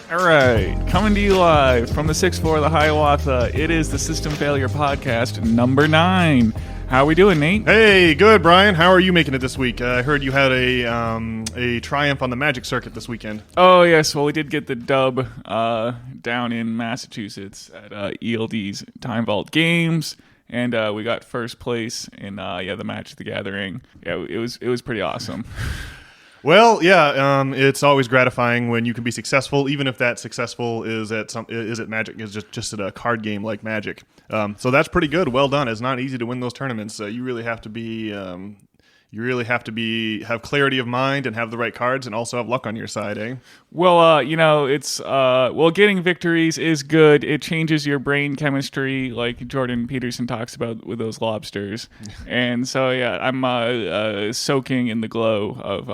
All right, coming to you live from the 6th floor of the Hiawatha. It is the System Failure Podcast number 9. How are we doing, Nate? Hey, good, Brian. How are you making it this week? I heard you had a triumph on the Magic circuit this weekend. Oh, yes. Well, we did get the dub down in Massachusetts at ELD's Time Vault Games, and we got first place in the Magic the Gathering. Yeah, it was pretty awesome. Well, yeah, it's always gratifying when you can be successful, even if that successful is at Magic, is just at a card game like Magic. So that's pretty good. Well done. It's not easy to win those tournaments. You really have to be. Have clarity of mind and have the right cards and also have luck on your side, eh? Well, it's getting victories is good. It changes your brain chemistry, like Jordan Peterson talks about with those lobsters. And so, yeah, I'm soaking in the glow of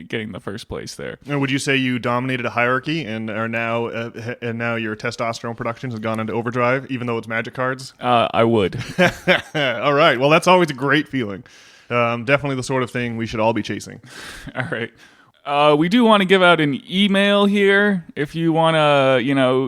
getting the first place there. And would you say you dominated a hierarchy and are now your testosterone production has gone into overdrive, even though it's Magic cards? I would. All right. Well, that's always a great feeling. Definitely the sort of thing we should all be chasing. All right. We do want to give out an email here. If you want to,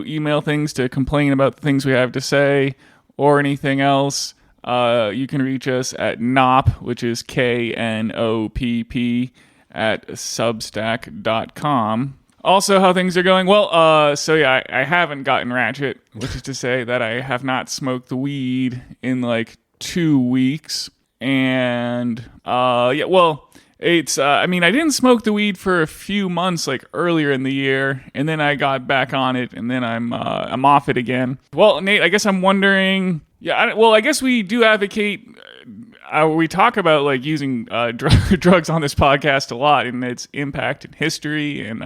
email things to complain about the things we have to say or anything else, you can reach us at NOPP, which is KNOPP, at substack.com. Also, how things are going. Well, I haven't gotten Ratchet, which is to say that I have not smoked the weed in like 2 weeks. And, it's, I didn't smoke the weed for a few months, like earlier in the year, and then I got back on it, and then I'm off it again. Well, Nate, I guess I'm wondering, I guess we do advocate, we talk about like using drugs on this podcast a lot and its impact in history, and,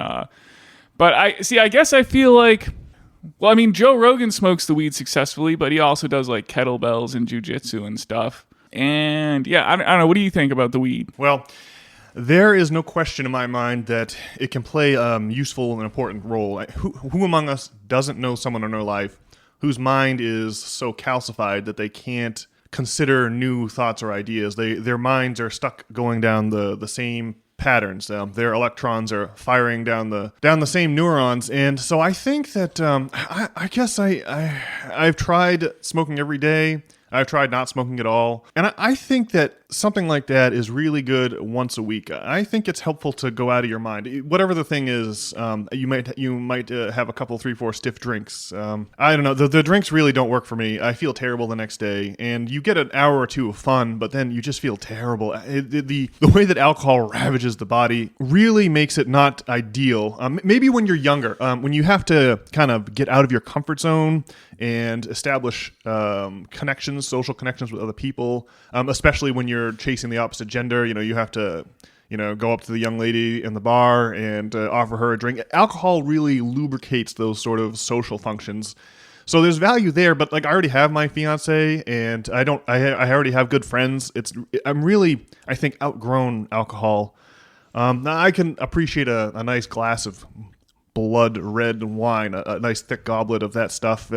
but I guess I feel like, Joe Rogan smokes the weed successfully, but he also does like kettlebells and jujitsu and stuff. And I don't know. What do you think about the weed? Well, there is no question in my mind that it can play a useful and important role. Who among us doesn't know someone in their life whose mind is so calcified that they can't consider new thoughts or ideas? Their minds are stuck going down the same patterns. Their electrons are firing down the same neurons, and so I think that I've tried smoking every day. I've tried not smoking at all. And I think that something like that is really good once a week. I think it's helpful to go out of your mind. Whatever the thing is, you might have a couple, 3, 4 stiff drinks. I don't know. The drinks really don't work for me. I feel terrible the next day. And you get an hour or two of fun, but then you just feel terrible. The way that alcohol ravages the body really makes it not ideal. Maybe when you're younger, when you have to kind of get out of your comfort zone and establish social connections with other people, especially when you're chasing the opposite gender. You have to, go up to the young lady in the bar and offer her a drink. Alcohol really lubricates those sort of social functions. So there's value there, but like I already have my fiance and I already have good friends. I think outgrown alcohol. Now I can appreciate a nice glass of blood red wine, a nice thick goblet of that stuff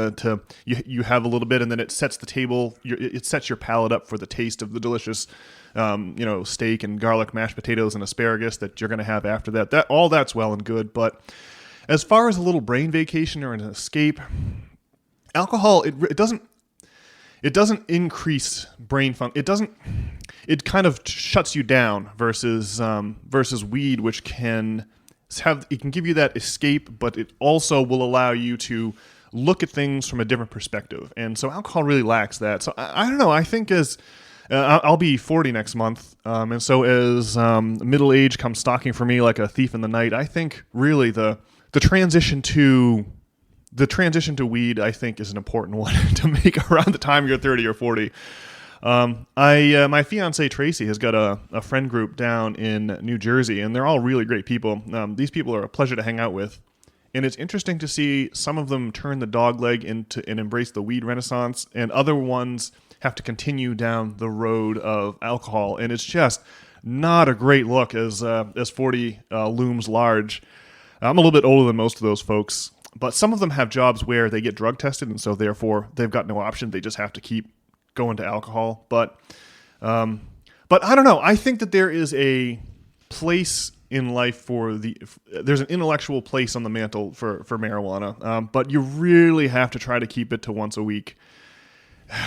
you have a little bit, and then it sets the table. It sets your palate up for the taste of the delicious, steak and garlic mashed potatoes and asparagus that you're going to have after that. All that's well and good, but as far as a little brain vacation or an escape, alcohol it doesn't increase brain function. It kind of shuts you down versus weed, which can give you that escape, but it also will allow you to look at things from a different perspective. And so alcohol really lacks that. So I don't know. I think I'll be 40 next month, and so as middle age comes stalking for me like a thief in the night, I think really the transition to weed, I think, is an important one to make around the time you're 30 or 40. My fiance Tracy has got a friend group down in New Jersey, and they're all really great people. These people are a pleasure to hang out with, and it's interesting to see some of them turn the dog leg and embrace the weed renaissance, and other ones have to continue down the road of alcohol, and it's just not a great look as 40 looms large. I'm a little bit older than most of those folks, but some of them have jobs where they get drug tested, and so therefore they've got no option. They just have to keep going to alcohol. But I don't know. I think that there is a place in life there's an intellectual place on the mantle for marijuana, but you really have to try to keep it to once a week.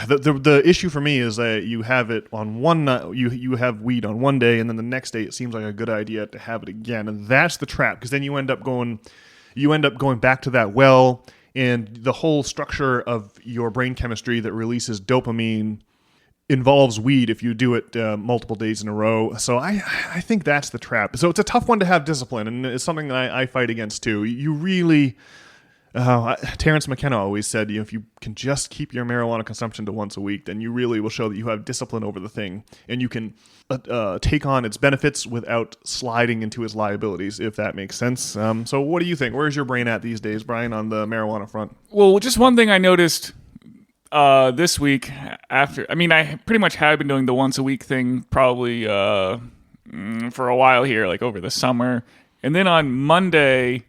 The issue for me is that you have it on one night, you have weed on one day, and then the next day it seems like a good idea to have it again, and that's the trap, because then you end up going back to that well, and the whole structure of your brain chemistry that releases dopamine involves weed if you do it multiple days in a row. So I think that's the trap. So it's a tough one to have discipline, and it's something that I fight against too. You really. Terrence McKenna always said, if you can just keep your marijuana consumption to once a week, then you really will show that you have discipline over the thing, and you can take on its benefits without sliding into its liabilities, if that makes sense. So what do you think? Where's your brain at these days, Brian, on the marijuana front? Well, just one thing I noticed this week I pretty much had been doing the once a week thing probably for a while here, like over the summer. And then on Monday,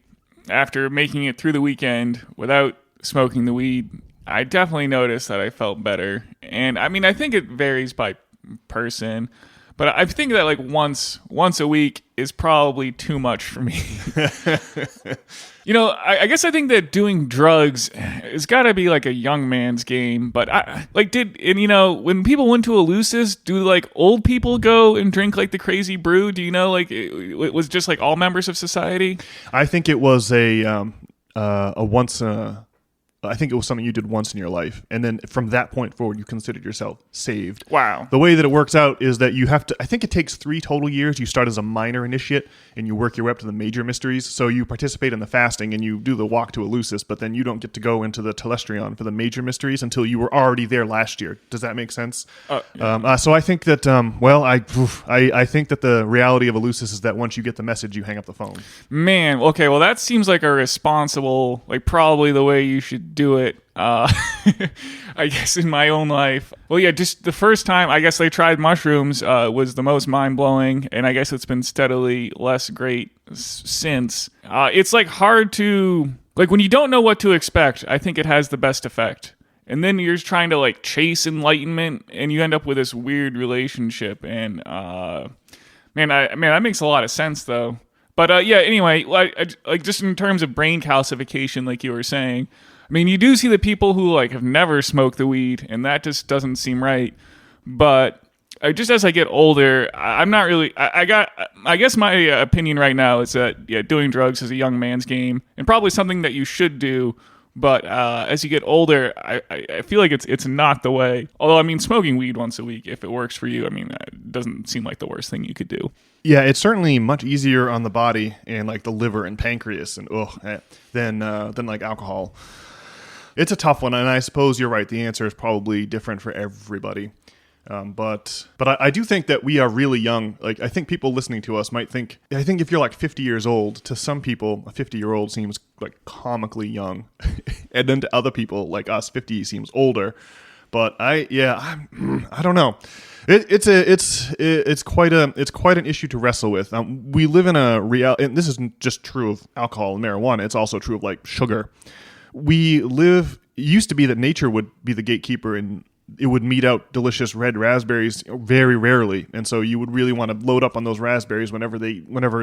after making it through the weekend without smoking the weed, I definitely noticed that I felt better. And I think it varies by person, but I think that like once a week is probably too much for me. I guess I think that doing drugs has got to be like a young man's game. But when people went to Eleusis, do like old people go and drink like the crazy brew? Do you know, like it was just like all members of society? I think it was I think it was something you did once in your life, and then from that point forward, you considered yourself saved. Wow. The way that it works out is that you have to, I think it takes 3 total years. You start as a minor initiate, and you work your way up to the major mysteries. So you participate in the fasting, and you do the walk to Eleusis, but then you don't get to go into the Telestrion for the major mysteries until you were already there last year. Does that make sense? Yeah. So I think that, I think that the reality of Eleusis is that once you get the message, you hang up the phone. Man, okay, well that seems like a responsible, like probably the way you should do it. I guess in my own life. Well, yeah, just the first time I guess they tried mushrooms was the most mind-blowing, and I guess it's been steadily less great since. It's like hard to, like when you don't know what to expect, I think it has the best effect. And then you're just trying to like chase enlightenment, and you end up with this weird relationship. And that makes a lot of sense though. But anyway, like just in terms of brain calcification, like you were saying, you do see the people who like have never smoked the weed, and that just doesn't seem right. But just as I get older, I'm not really. I guess my opinion right now is that doing drugs is a young man's game, and probably something that you should do. But as you get older, I feel like it's not the way. Although smoking weed once a week, if it works for you, it doesn't seem like the worst thing you could do. Yeah, it's certainly much easier on the body and like the liver and pancreas and than like alcohol. It's a tough one, and I suppose you're right. The answer is probably different for everybody. But I do think that we are really young. Like, I think people listening to us might think, I think if you're like 50 years old, to some people, a 50-year-old seems like comically young. And then to other people like us, 50 seems older. But I don't know. It's quite an issue to wrestle with. We live in a real, and this isn't just true of alcohol and marijuana. It's also true of like sugar. It used to be that nature would be the gatekeeper, and it would mete out delicious red raspberries very rarely, and so you would really want to load up on those raspberries whenever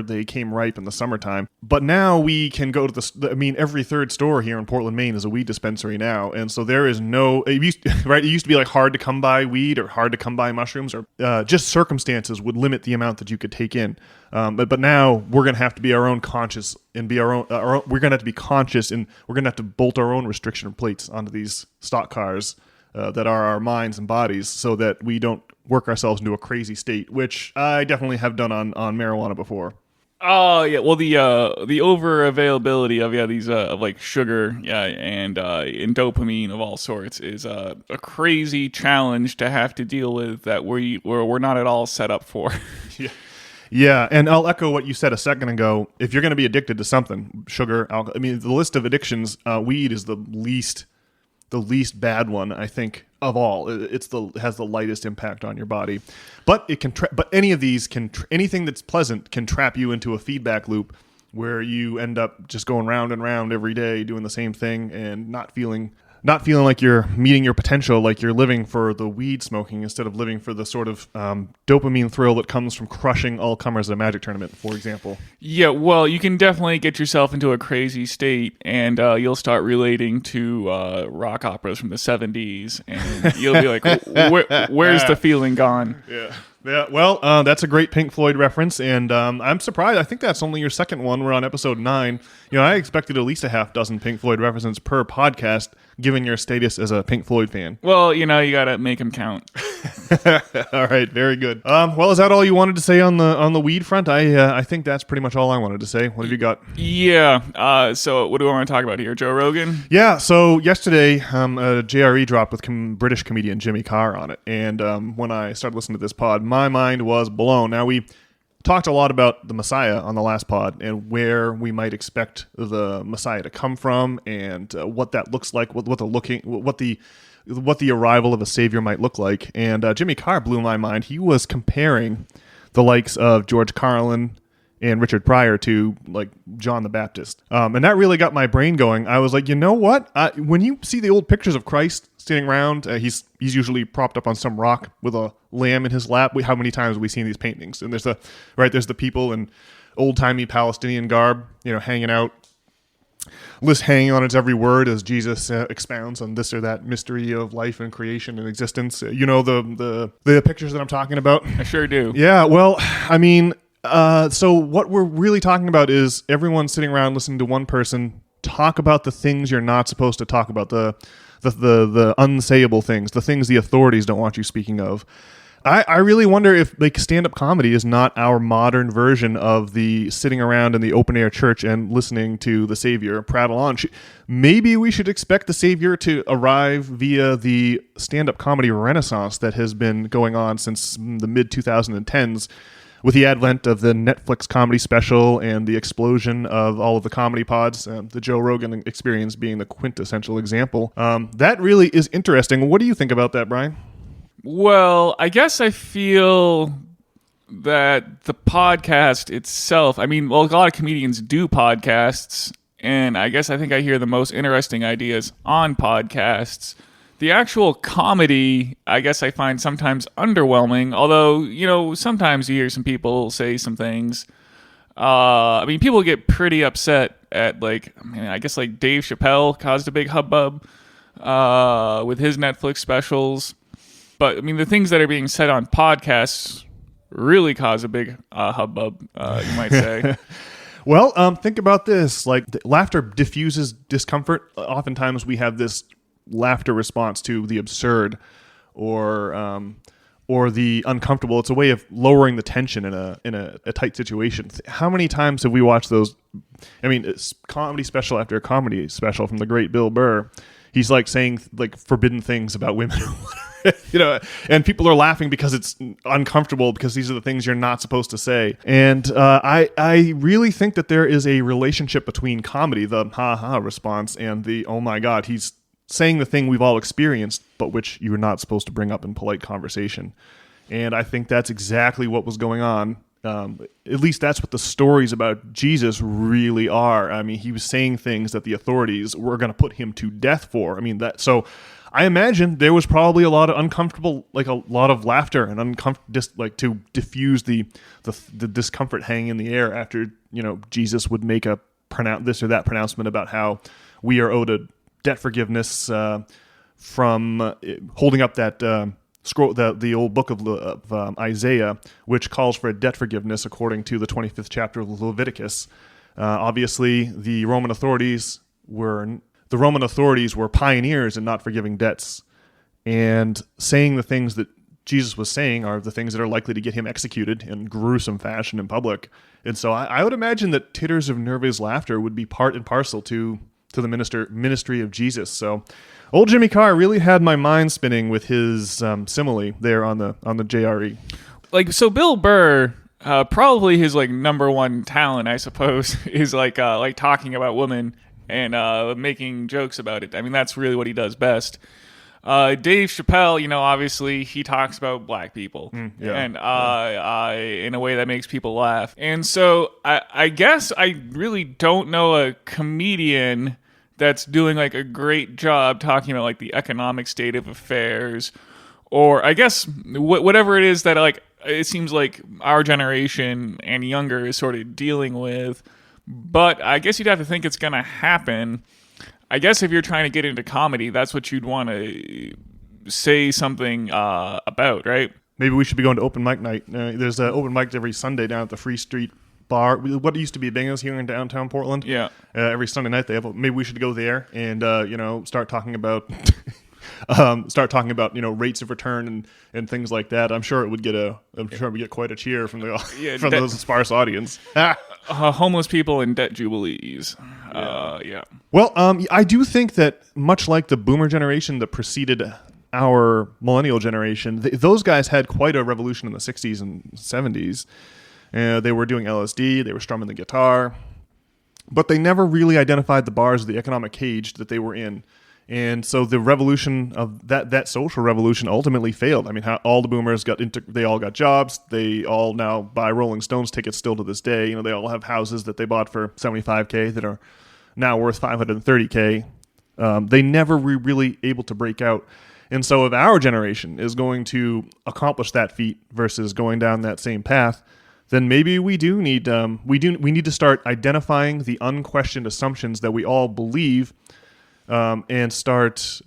they came ripe in the summertime. But now we can go to every third store here in Portland, Maine is a weed dispensary now, and so there is no. It used to be like hard to come by weed or hard to come by mushrooms, or just circumstances would limit the amount that you could take in. But now we're gonna have to be our own conscious and be our own. We're gonna have to be conscious, and we're gonna have to bolt our own restriction plates onto these stock cars. That are our minds and bodies, so that we don't work ourselves into a crazy state, which I definitely have done on marijuana before. Oh yeah, well the over availability of these of like sugar and dopamine of all sorts is a crazy challenge to have to deal with that we're not at all set up for. Yeah, and I'll echo what you said a second ago. If you're going to be addicted to something, sugar, alcohol. The list of addictions, weed is the least bad one, I think, of all. It has the lightest impact on your body, but it can. But any of these anything that's pleasant can trap you into a feedback loop where you end up just going round and round every day doing the same thing and not feeling not feeling like you're meeting your potential, like you're living for the weed smoking instead of living for the sort of dopamine thrill that comes from crushing all comers at a Magic tournament, for example. Yeah, well, you can definitely get yourself into a crazy state, and you'll start relating to rock operas from the 70s, and you'll be like, where's the feeling gone? Yeah. Yeah, well, that's a great Pink Floyd reference, and I'm surprised. I think that's only your second one. We're on episode 9. I expected at least a half dozen Pink Floyd references per podcast, given your status as a Pink Floyd fan. Well, you gotta make them count. All right, very good. Well, is that all you wanted to say on the weed front? I think that's pretty much all I wanted to say. What have you got? Yeah. So what do I want to talk about here? Joe Rogan? Yeah. So yesterday, a JRE dropped with British comedian Jimmy Carr on it, and when I started listening to this pod, my mind was blown. Now we talked a lot about the Messiah on the last pod and where we might expect the Messiah to come from and what that looks like, what the arrival of a savior might look like. And Jimmy Carr blew my mind. He was comparing the likes of George Carlin and Richard Pryor to like John the Baptist. And that really got my brain going. I was like, you know what? When you see the old pictures of Christ standing around, he's usually propped up on some rock with a lamb in his lap. How many times have we seen these paintings? And there's the people in old-timey Palestinian garb, hanging out, list hanging on its every word as Jesus expounds on this or that mystery of life and creation and existence. The pictures that I'm talking about? I sure do. Yeah, well, I mean, so what we're really talking about is everyone sitting around listening to one person talk about the things you're not supposed to talk about, the unsayable things, the things the authorities don't want you speaking of. I really wonder if like stand-up comedy is not our modern version of the sitting around in the open-air church and listening to the Savior prattle on. Maybe we should expect the Savior to arrive via the stand-up comedy renaissance that has been going on since the mid-2010s with the advent of the Netflix comedy special and the explosion of all of the comedy pods, the Joe Rogan Experience being the quintessential example. That really is interesting. What do you think about that, Brian? Well, I guess I feel that the podcast itself, a lot of comedians do podcasts, and I think I hear the most interesting ideas on podcasts. The actual comedy, I guess I find sometimes underwhelming, although, sometimes you hear some people say some things. People get pretty upset at, I guess Dave Chappelle caused a big hubbub with his Netflix specials. But, the things that are being said on podcasts really cause a big hubbub, you might say. Well, think about this. Laughter diffuses discomfort. Oftentimes we have this laughter response to the absurd or the uncomfortable. It's a way of lowering the tension in a tight situation. How many times have we watched those? It's comedy special after comedy special from the great Bill Burr. He's saying forbidden things about women. And people are laughing because it's uncomfortable because these are the things you're not supposed to say. And I really think that there is a relationship between comedy, the ha-ha response, and the oh my God, he's saying the thing we've all experienced, but which you're not supposed to bring up in polite conversation. And I think that's exactly what was going on. At least that's what the stories about Jesus really are. He was saying things that the authorities were going to put him to death for. So I imagine there was probably a lot of uncomfortable, a lot of laughter and to diffuse the discomfort hanging in the air after, Jesus would make this or that pronouncement about how we are owed a debt forgiveness from holding up that scroll, the old book of Isaiah, which calls for a debt forgiveness according to the 25th chapter of Leviticus. Obviously, the Roman authorities were pioneers in not forgiving debts, and saying the things that Jesus was saying are the things that are likely to get him executed in gruesome fashion in public. And so I would imagine that titters of nervous laughter would be part and parcel to the ministry of Jesus. So old Jimmy Carr really had my mind spinning with his simile there on the JRE. So Bill Burr, probably his number one talent, I suppose, is talking about women and making jokes about it. That's really what he does best. Dave Chappelle, obviously he talks about black people and in a way that makes people laugh. And so I guess I really don't know a comedian that's doing like a great job talking about like the economic state of affairs, or I guess whatever it is that like it seems like our generation and younger is sort of dealing with. But I guess you'd have to think it's going to happen. I guess if you're trying to get into comedy, that's what you'd want to say something about, right? Maybe we should be going to open mic night. There's open mic every Sunday down at the Free Street Bar. What used to be Bingo's here in downtown Portland. Yeah. Every Sunday night they have. Maybe we should go there and start talking about rates of return and things like that. I'm sure it would get quite a cheer from those sparse audience. Homeless people and debt jubilees. Yeah. Well, I do think that much like the boomer generation that preceded our millennial generation, those guys had quite a revolution in the 60s and 70s. They were doing LSD, they were strumming the guitar, but they never really identified the bars of the economic cage that they were in. And so the revolution of that social revolution ultimately failed. I mean, all the boomers they all got jobs. They all now buy Rolling Stones tickets still to this day. They all have houses that they bought for $75K that are now worth $530K. They never were really able to break out. And so if our generation is going to accomplish that feat versus going down that same path, then maybe we need to start identifying the unquestioned assumptions that we all believe, and start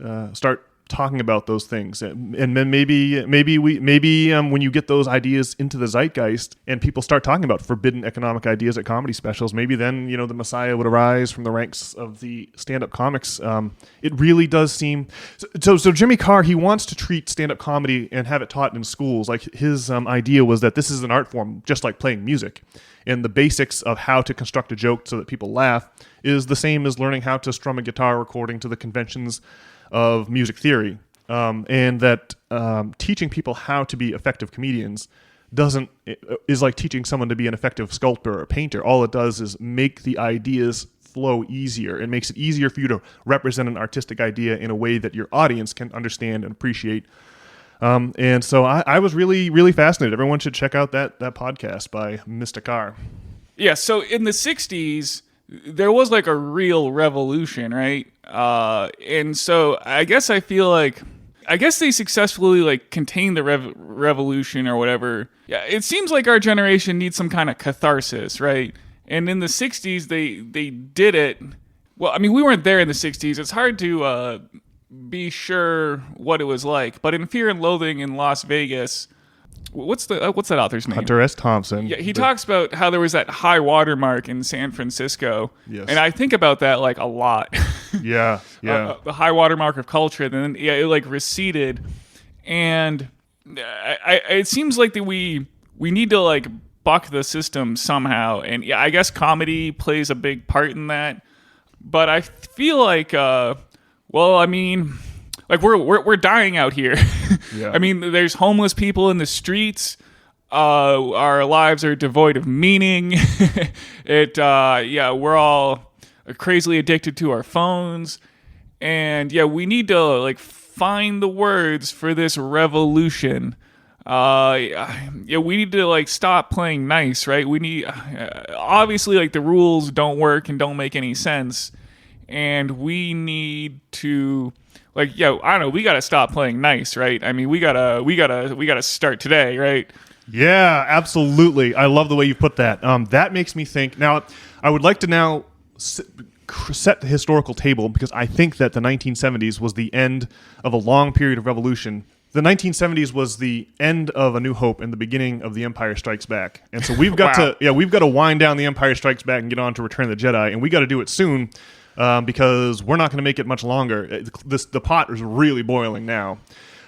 talking about those things. And then maybe when you get those ideas into the zeitgeist and people start talking about forbidden economic ideas at comedy specials, maybe then the Messiah would arise from the ranks of the stand-up comics. It really does seem so Jimmy Carr, he wants to treat stand-up comedy and have it taught in schools. Like his idea was that this is an art form just like playing music, and the basics of how to construct a joke so that people laugh is the same as learning how to strum a guitar according to the conventions of music theory, and that teaching people how to be effective comedians is like teaching someone to be an effective sculptor or painter. All it does is make the ideas flow easier. It makes it easier for you to represent an artistic idea in a way that your audience can understand and appreciate. And so I was really, really fascinated. Everyone should check out that podcast by Mr. Carr. Yeah, so in the 60s, there was like a real revolution, right? And so I guess they successfully like contained the revolution or whatever. Yeah, it seems like our generation needs some kind of catharsis, right? And in the 60s, they did it. Well, I mean, we weren't there in the 60s. It's hard to be sure what it was like. But in Fear and Loathing in Las Vegas, what's that author's name? Hunter S. Thompson. Yeah, he talks about how there was that high watermark in San Francisco. Yes. And I think about that like a lot. Yeah. The high watermark of culture, and then it like receded. And it seems like that we need to like buck the system somehow. And yeah, I guess comedy plays a big part in that. But I feel like like we're dying out here. Yeah. I mean, there's homeless people in the streets. Our lives are devoid of meaning. We're all crazily addicted to our phones, and we need to like find the words for this revolution. We need to like stop playing nice, right? We need obviously like the rules don't work and don't make any sense, and we need to. Like, I don't know, we got to stop playing nice, right? I mean, we got to start today, right? Yeah, absolutely. I love the way you put that. That makes me think. Now, I would like to now set the historical table, because I think that the 1970s was the end of a long period of revolution. The 1970s was the end of A New Hope and the beginning of The Empire Strikes Back. And so we've got we've got to wind down The Empire Strikes Back and get on to Return of the Jedi, and we got to do it soon. Because we're not going to make it much longer. The pot is really boiling now,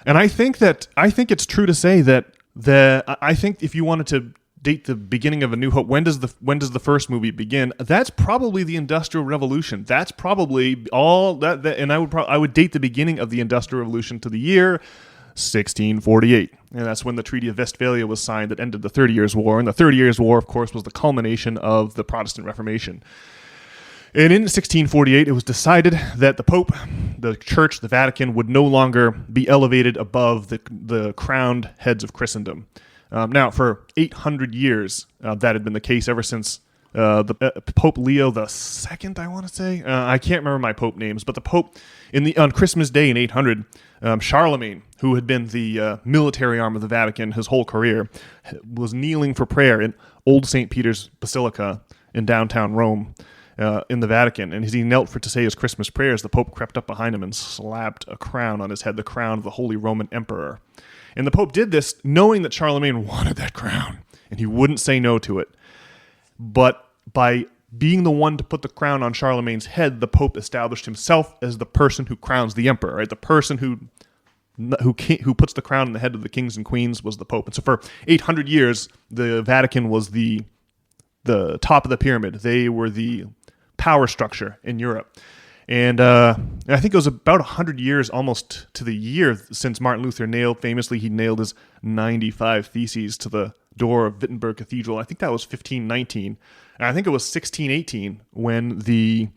and I think it's true to say that I think if you wanted to date the beginning of A New Hope, when does the first movie begin? That's probably the Industrial Revolution. That's probably all that and I would date the beginning of the Industrial Revolution to the year 1648, and that's when the Treaty of Westphalia was signed that ended the 30 Years' War. And the 30 Years' War, of course, was the culmination of the Protestant Reformation. And in 1648, it was decided that the Pope, the Church, the Vatican, would no longer be elevated above the crowned heads of Christendom. Now, for 800 years, that had been the case ever since Pope Leo the Second, I want to say. I can't remember my pope names, but the pope on Christmas Day in 800, Charlemagne, who had been the military arm of the Vatican his whole career, was kneeling for prayer in Old St. Peter's Basilica in downtown Rome. In the Vatican, and as he knelt to say his Christmas prayers, the Pope crept up behind him and slapped a crown on his head, the crown of the Holy Roman Emperor. And the Pope did this knowing that Charlemagne wanted that crown, and he wouldn't say no to it. But by being the one to put the crown on Charlemagne's head, the Pope established himself as the person who crowns the emperor, right? The person who puts the crown on the head of the kings and queens was the Pope. And so for 800 years, the Vatican was the top of the pyramid. They were the power structure in Europe. And I think it was about 100 years almost to the year since Martin Luther nailed his 95 Theses to the door of Wittenberg Cathedral. I think that was 1519. And I think it was 1618 when the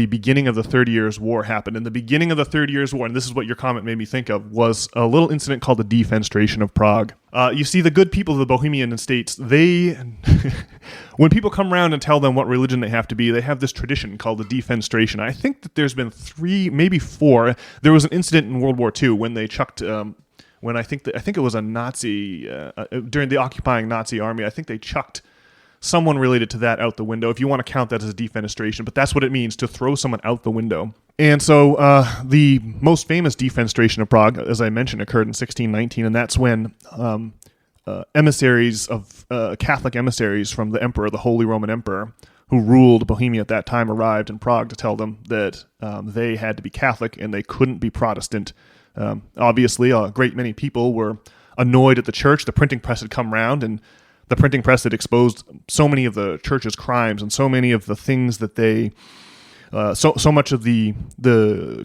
beginning of the 30 Years' War happened. And the beginning of the 30 Years' War, and this is what your comment made me think of, was a little incident called the Defenestration of Prague. You see, the good people of the Bohemian Estates, when people come around and tell them what religion they have to be, they have this tradition called the Defenestration. I think that there's been 3, maybe 4. There was an incident in World War II when they chucked... when I think it was a Nazi... during the occupying Nazi army, I think they chucked someone related to that out the window, if you want to count that as a defenestration, but that's what it means to throw someone out the window. And so the most famous defenestration of Prague, as I mentioned, occurred in 1619, and that's when Catholic emissaries from the emperor, the Holy Roman Emperor, who ruled Bohemia at that time, arrived in Prague to tell them that they had to be Catholic and they couldn't be Protestant. Obviously, a great many people were annoyed at the church. The printing press had come round, and the printing press had exposed so many of the church's crimes and so many of the things that they, so much of the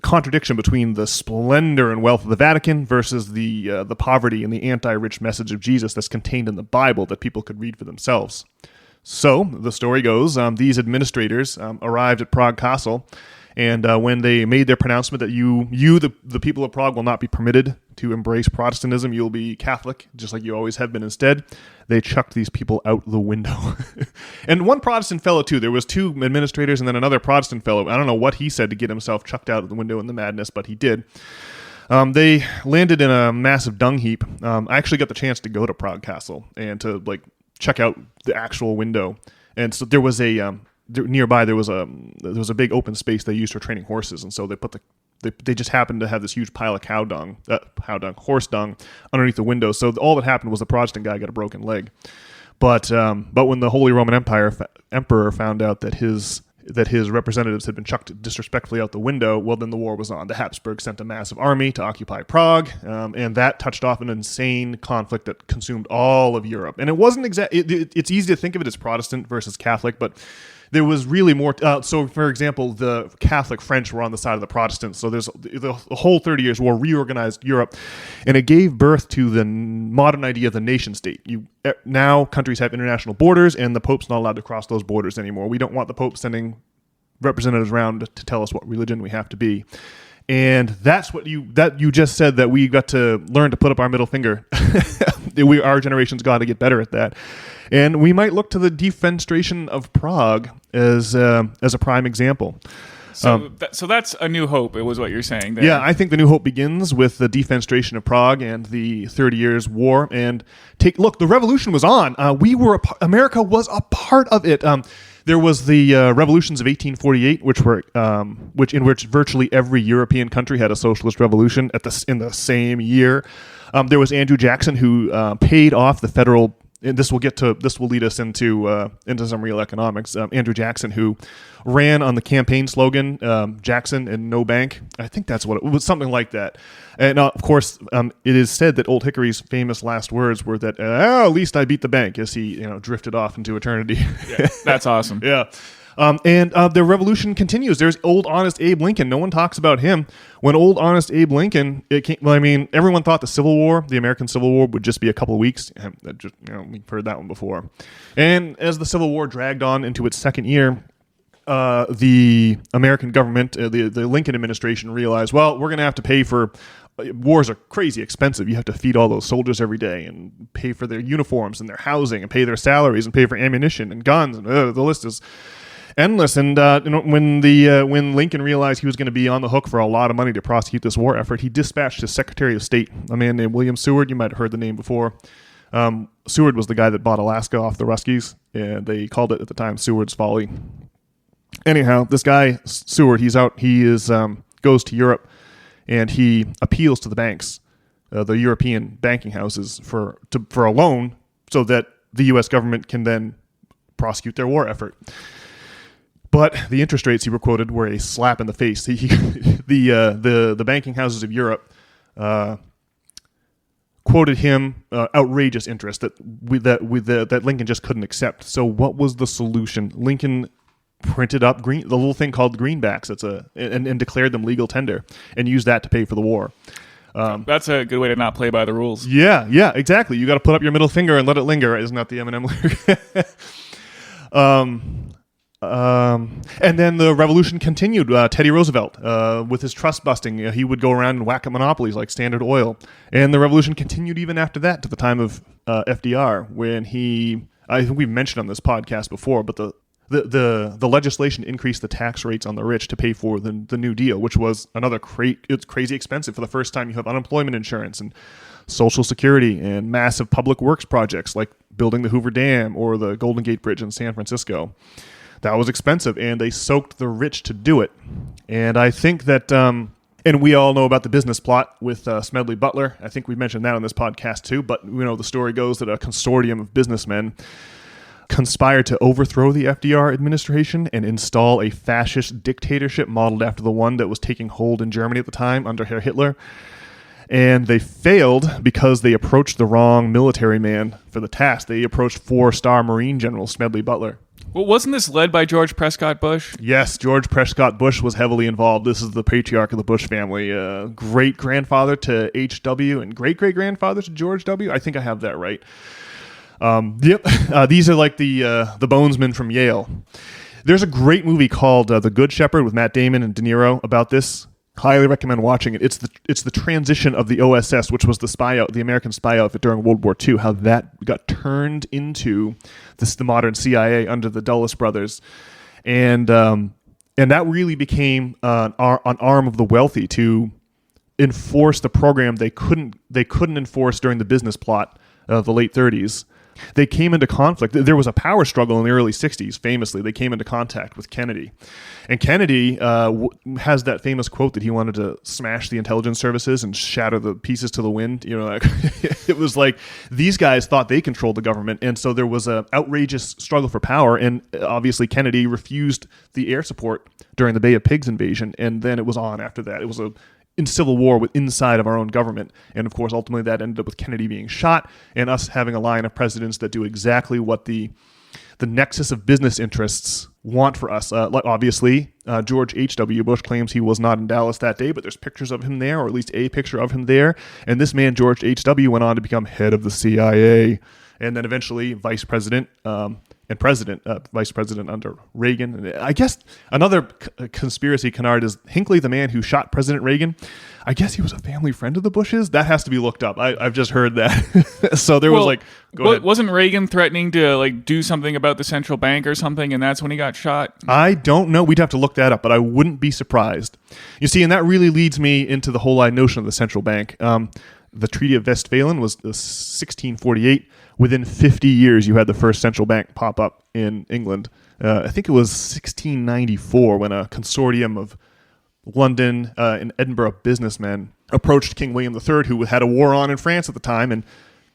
contradiction between the splendor and wealth of the Vatican versus the poverty and the anti-rich message of Jesus that's contained in the Bible that people could read for themselves. So the story goes, these administrators arrived at Prague Castle, and when they made their pronouncement that the people of Prague will not be permitted to embrace Protestantism, you'll be Catholic, just like you always have been instead, they chucked these people out the window. And one Protestant fellow, too. There was 2 administrators and then another Protestant fellow. I don't know what he said to get himself chucked out of the window in the madness, but he did. They landed in a massive dung heap. I actually got the chance to go to Prague Castle and to check out the actual window. And so there was nearby there was a big open space they used for training horses, and so they just happened to have this huge pile of horse dung underneath the window. So all that happened was the Protestant guy got a broken leg. But when the Holy Roman Emperor found out that his representatives had been chucked disrespectfully out the window, well, then the war was on. The Habsburgs sent a massive army to occupy Prague, and that touched off an insane conflict that consumed all of Europe. And it wasn't it's easy to think of it as Protestant versus Catholic, but there was really more. So, for example, the Catholic French were on the side of the Protestants. So there's the whole 30 Years' War reorganized Europe, and it gave birth to the modern idea of the nation state. Now countries have international borders, and the Pope's not allowed to cross those borders anymore. We don't want the Pope sending representatives around to tell us what religion we have to be. And that's what you just said, that we got to learn to put up our middle finger. Our generation's got to get better at that. And we might look to the defenestration of Prague as a prime example. So that's a new hope. It was what you're saying there. Yeah, I think the new hope begins with the defenestration of Prague and the 30 Years' War. And look, the revolution was on. America was a part of it. There was the revolutions of 1848, in which virtually every European country had a socialist revolution in the same year. There was Andrew Jackson, who paid off the federal. And this will lead us into some real economics. Andrew Jackson, who ran on the campaign slogan "Jackson and no bank." I think that's what it was, something like that. And of course, it is said that Old Hickory's famous last words were that, "At least I beat the bank," as he drifted off into eternity. Yeah, that's awesome. Yeah. And the revolution continues. There's old honest Abe Lincoln. No one talks about him. When old honest Abe Lincoln, everyone thought the American Civil War would just be a couple of weeks. We've heard that one before. And as the Civil War dragged on into its second year, the American government, the Lincoln administration realized, well, we're going to have to pay for wars are crazy expensive. You have to feed all those soldiers every day and pay for their uniforms and their housing and pay their salaries and pay for ammunition and guns. And the list is endless. And when Lincoln realized he was going to be on the hook for a lot of money to prosecute this war effort, he dispatched his Secretary of State, a man named William Seward. You might have heard the name before. Seward was the guy that bought Alaska off the Ruskies, and they called it at the time Seward's Folly. Anyhow, this guy Seward, he's out. He goes to Europe, and he appeals to the banks, the European banking houses, for a loan, so that the U.S. government can then prosecute their war effort. But the interest rates he were quoted were a slap in the face. The banking houses of Europe quoted him outrageous interest that Lincoln just couldn't accept. So what was the solution? Lincoln printed up the little thing called greenbacks. And declared them legal tender and used that to pay for the war. That's a good way to not play by the rules. Yeah, exactly. You got to put up your middle finger and let it linger. Isn't that the Eminem lyric? And then the revolution continued. Teddy Roosevelt, with his trust busting, he would go around and whack at monopolies like Standard Oil. And the revolution continued even after that, to the time of FDR, when I think we've mentioned on this podcast before, but the legislation increased the tax rates on the rich to pay for the New Deal, which was another it's crazy expensive. For the first time, you have unemployment insurance and Social Security and massive public works projects like building the Hoover Dam or the Golden Gate Bridge in San Francisco. That was expensive, and they soaked the rich to do it. And I think that, and we all know about the business plot with Smedley Butler. I think we mentioned that on this podcast too, but the story goes that a consortium of businessmen conspired to overthrow the FDR administration and install a fascist dictatorship modeled after the one that was taking hold in Germany at the time under Herr Hitler. And they failed because they approached the wrong military man for the task. They approached 4-star Marine General Smedley Butler. Well, wasn't this led by George Prescott Bush? Yes, George Prescott Bush was heavily involved. This is the patriarch of the Bush family. Great-grandfather to H.W. and great-great-grandfather to George W. I think I have that right. These are like the bonesmen from Yale. There's a great movie called The Good Shepherd with Matt Damon and De Niro about this. Highly recommend watching it. It's the transition of the OSS, which was the American spy outfit during World War II, how that got turned into the modern CIA under the Dulles brothers, and that really became an arm of the wealthy to enforce the program they couldn't enforce during the business plot of the late 30s. They came into conflict. There was a power struggle in the early 60s, famously. They came into contact with Kennedy. And Kennedy has that famous quote that he wanted to smash the intelligence services and shatter the pieces to the wind. It was like these guys thought they controlled the government. And so there was an outrageous struggle for power. And obviously Kennedy refused the air support during the Bay of Pigs invasion. And then it was on after that. It was in civil war inside of our own government. And of course, ultimately that ended up with Kennedy being shot and us having a line of presidents that do exactly what the nexus of business interests want for us. Obviously, George H.W. Bush claims he was not in Dallas that day, but there's pictures of him there, or at least a picture of him there. And this man, George H.W., went on to become head of the CIA and then eventually vice president and vice president under Reagan. And I guess another conspiracy canard is Hinckley, the man who shot President Reagan. I guess he was a family friend of the Bushes. That has to be looked up. I've just heard that. So there was go ahead. Wasn't Reagan threatening to do something about the central bank or something, and that's when he got shot? I don't know. We'd have to look that up, but I wouldn't be surprised. You see, and that really leads me into the whole notion of the central bank. The Treaty of Westphalen was 1648. Within 50 years, you had the first central bank pop up in England. I think it was 1694 when a consortium of London and Edinburgh businessmen approached King William III, who had a war on in France at the time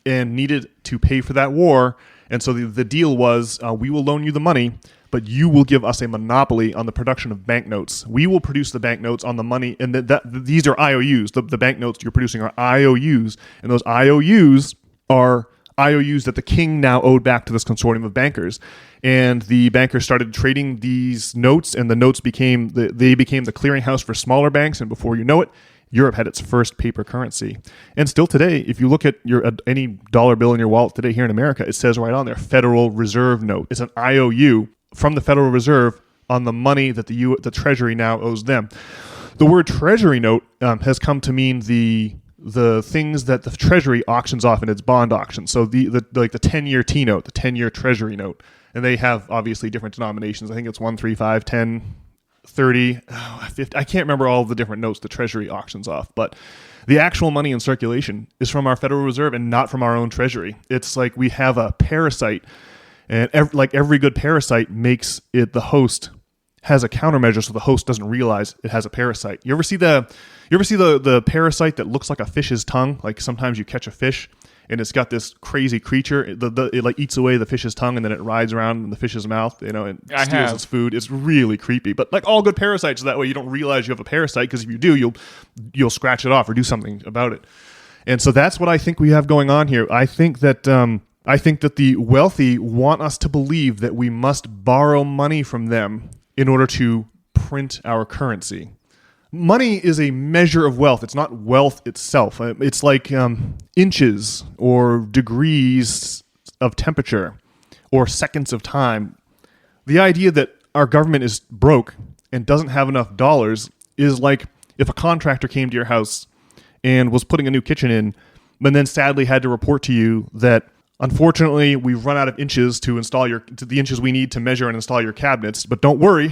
and needed to pay for that war. And so the deal was, we will loan you the money, but you will give us a monopoly on the production of banknotes. We will produce the banknotes on the money, and these are IOUs. The banknotes you're producing are IOUs, and those IOUs are IOUs that the king now owed back to this consortium of bankers. And the bankers started trading these notes, and the notes became the clearinghouse for smaller banks, and before you know it, Europe had its first paper currency. And still today, if you look at any dollar bill in your wallet today here in America, it says right on there, Federal Reserve note. It's an IOU from the Federal Reserve on the money that the Treasury now owes them. The word Treasury note has come to mean the things that the Treasury auctions off in its bond auction. So the 10-year T-note, the 10-year Treasury note, and they have obviously different denominations. I think it's 1, 3, 5, 10, 30, 50. I can't remember all of the different notes the Treasury auctions off, but the actual money in circulation is from our Federal Reserve and not from our own Treasury. It's like we have a parasite, and every good parasite makes it the host has a countermeasure so the host doesn't realize it has a parasite. You ever see the parasite that looks like a fish's tongue? Like sometimes you catch a fish and it's got this crazy creature. It like eats away the fish's tongue and then it rides around in the fish's mouth, and steals its food. It's really creepy. But like all good parasites, that way you don't realize you have a parasite, because if you do, you'll scratch it off or do something about it. And so that's what I think we have going on here. I think that the wealthy want us to believe that we must borrow money from them in order to print our currency. Money is a measure of wealth. It's not wealth itself. It's like inches or degrees of temperature or seconds of time. The idea that our government is broke and doesn't have enough dollars is like if a contractor came to your house and was putting a new kitchen in, but then sadly had to report to you that unfortunately, we've run out of inches to install the inches we need to measure and install your cabinets. But don't worry,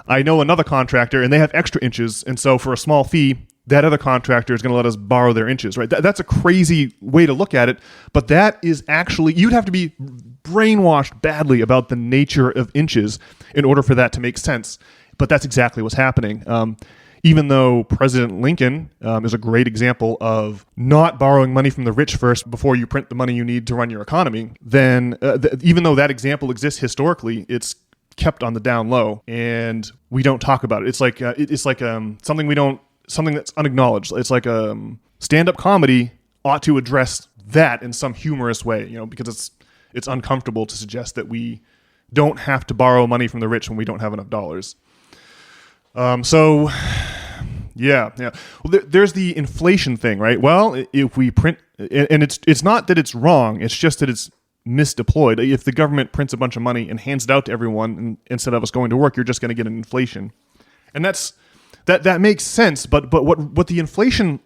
I know another contractor, and they have extra inches. And so for a small fee, that other contractor is going to let us borrow their inches, right? That's a crazy way to look at it. But that is actually, you'd have to be brainwashed badly about the nature of inches in order for that to make sense. But that's exactly what's happening. Even though President Lincoln is a great example of not borrowing money from the rich first before you print the money you need to run your economy, then even though that example exists historically, it's kept on the down low, and we don't talk about it. It's like something that's unacknowledged. It's like stand-up comedy ought to address that in some humorous way, because it's uncomfortable to suggest that we don't have to borrow money from the rich when we don't have enough dollars. Yeah. Well, there's the inflation thing, right? Well, if we print, and it's not that it's wrong, it's just that it's misdeployed. If the government prints a bunch of money and hands it out to everyone, and instead of us going to work, you're just going to get an inflation, and that makes sense. But what the inflation,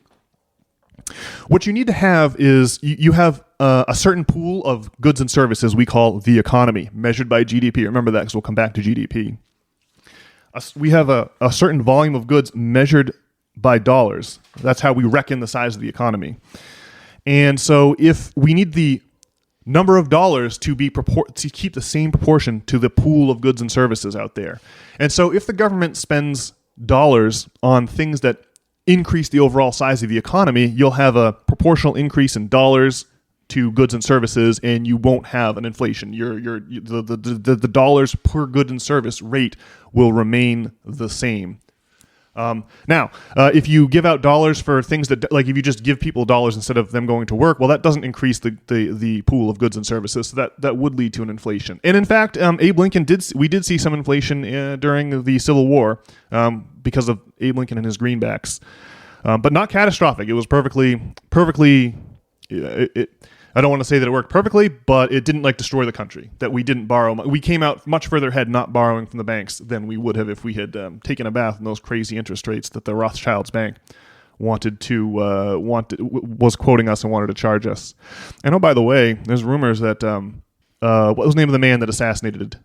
what you need to have is you have a certain pool of goods and services we call the economy, measured by GDP. Remember that, because we'll come back to GDP. We have a certain volume of goods measured by dollars. That's how we reckon the size of the economy. And so if we need the number of dollars to keep the same proportion to the pool of goods and services out there. And so if the government spends dollars on things that increase the overall size of the economy, you'll have a proportional increase in dollars to goods and services, and you won't have an inflation. The dollars per good and service rate will remain the same. Now, if you give out dollars for things that, like if you just give people dollars instead of them going to work, well, that doesn't increase the pool of goods and services. So that would lead to an inflation. And in fact, Abe Lincoln we did see some inflation during the Civil War because of Abe Lincoln and his greenbacks, but not catastrophic. It was perfectly. I don't want to say that it worked perfectly, but it didn't destroy the country, that we didn't borrow. We came out much further ahead not borrowing from the banks than we would have if we had taken a bath in those crazy interest rates that the Rothschilds Bank was quoting us and wanted to charge us. And oh, by the way, there's rumors that, what was the name of the man that assassinated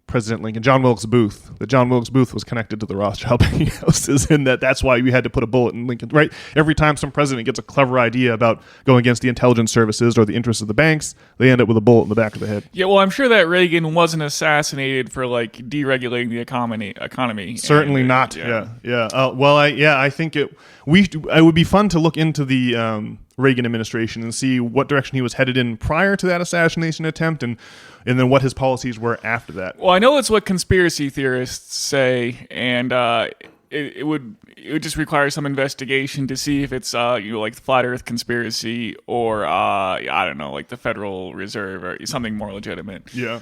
President Lincoln? John Wilkes Booth. That John Wilkes Booth was connected to the Rothschild banking houses, and that's why we had to put a bullet in Lincoln. Right? Every time some president gets a clever idea about going against the intelligence services or the interests of the banks, they end up with a bullet in the back of the head. Yeah, well, I'm sure that Reagan wasn't assassinated for deregulating the economy. Certainly not. Yeah. I think it would be fun to look into the Reagan administration and see what direction he was headed in prior to that assassination attempt, and then what his policies were after that. Well, I know it's what conspiracy theorists say, and it would just require some investigation to see if it's the flat Earth conspiracy or I don't know, the Federal Reserve or something more legitimate. Yeah.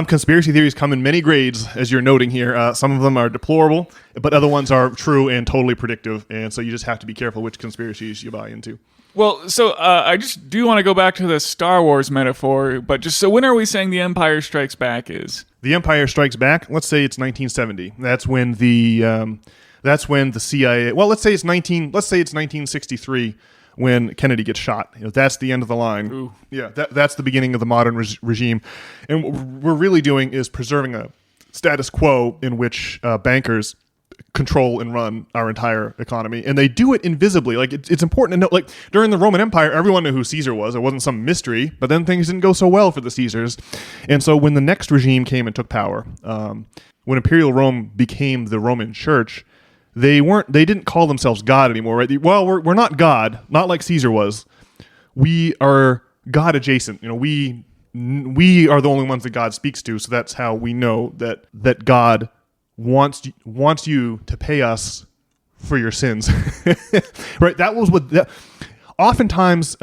Conspiracy theories come in many grades, as you're noting here. Some of them are deplorable, but other ones are true and totally predictive, and so you just have to be careful which conspiracies you buy into. Well, so I just do want to go back to the Star Wars metaphor, but just so when are we saying the Empire Strikes Back is? The Empire Strikes Back. Let's say it's 1970. That's when the CIA. Well, let's say it's 1963 when Kennedy gets shot. That's the end of the line. Ooh. Yeah, that's the beginning of the modern regime. And what we're really doing is preserving a status quo in which bankers control and run our entire economy, and they do it invisibly. Like it's important to note, like during the Roman Empire, everyone knew who Caesar was. It wasn't some mystery, but then things didn't go so well for the Caesars. And so when the next regime came and took power, when Imperial Rome became the Roman Church, they didn't call themselves God anymore, right? Well, we're not God, not like Caesar was. We are God adjacent. We are the only ones that God speaks to, so that's how we know that God wants you to pay us for your sins. Right? That was what oftentimes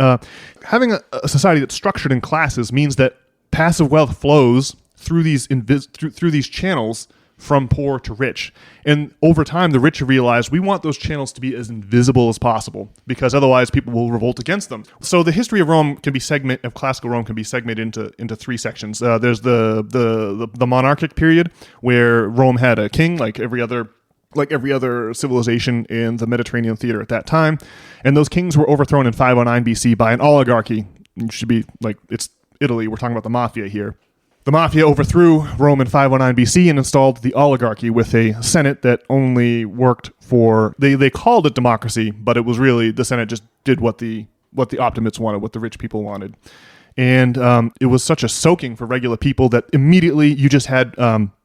having a society that's structured in classes means that passive wealth flows through these through these channels from poor to rich. And over time, the rich have realized we want those channels to be as invisible as possible, because otherwise people will revolt against them. So the history of Rome of classical Rome can be segmented into three sections. There's the monarchic period, where Rome had a king, like every other civilization in the Mediterranean theater at that time. And those kings were overthrown in 509 BC by an oligarchy. It should be like, it's Italy. We're talking about the mafia here. The mafia overthrew Rome in 509 BC and installed the oligarchy with a senate that only worked for, they called it democracy, but it was really, the senate just did what the optimates wanted, what the rich people wanted. And it was such a soaking for regular people that immediately you just had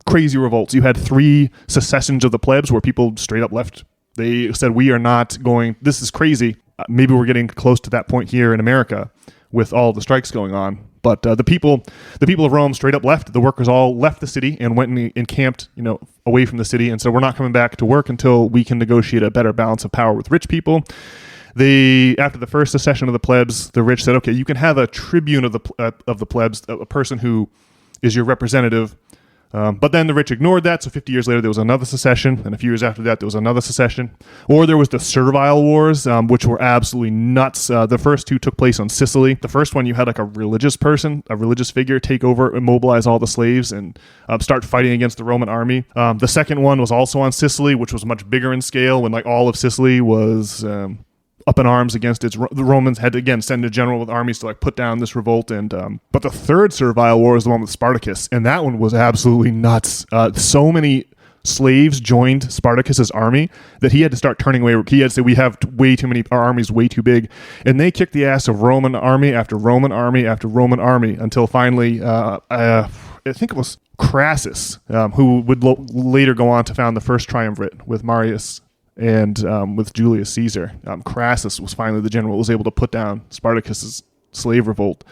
crazy revolts. You had 3 secessions of the plebs where people straight up left. They said, we are not going, this is crazy. Maybe we're getting close to that point here in America with all the strikes going on. But the people of Rome straight up left. The workers all left the city and went and encamped, away from the city. And so we're not coming back to work until we can negotiate a better balance of power with rich people. After the first secession of the plebs, the rich said, okay, you can have a tribune of the plebs, a person who is your representative. But then the rich ignored that, so 50 years later there was another secession, and a few years after that there was another secession. Or there was the Servile Wars, which were absolutely nuts. The first 2 took place on Sicily. The first one, you had like a religious figure take over, immobilize all the slaves, and start fighting against the Roman army. The second one was also on Sicily, which was much bigger in scale, when like all of Sicily was up in arms against the Romans had to again send a general with armies to like put down this revolt. And but the third Servile War is the one with Spartacus, and that one was absolutely nuts. So many slaves joined Spartacus's army that he had to start turning away. He had to say, we have way too many, our army's way too big. And they kicked the ass of Roman army after Roman army after Roman army until finally, I think it was Crassus, who would later go on to found the first triumvirate with Marius and with Julius Caesar. Crassus was finally the general who was able to put down Spartacus's slave revolt.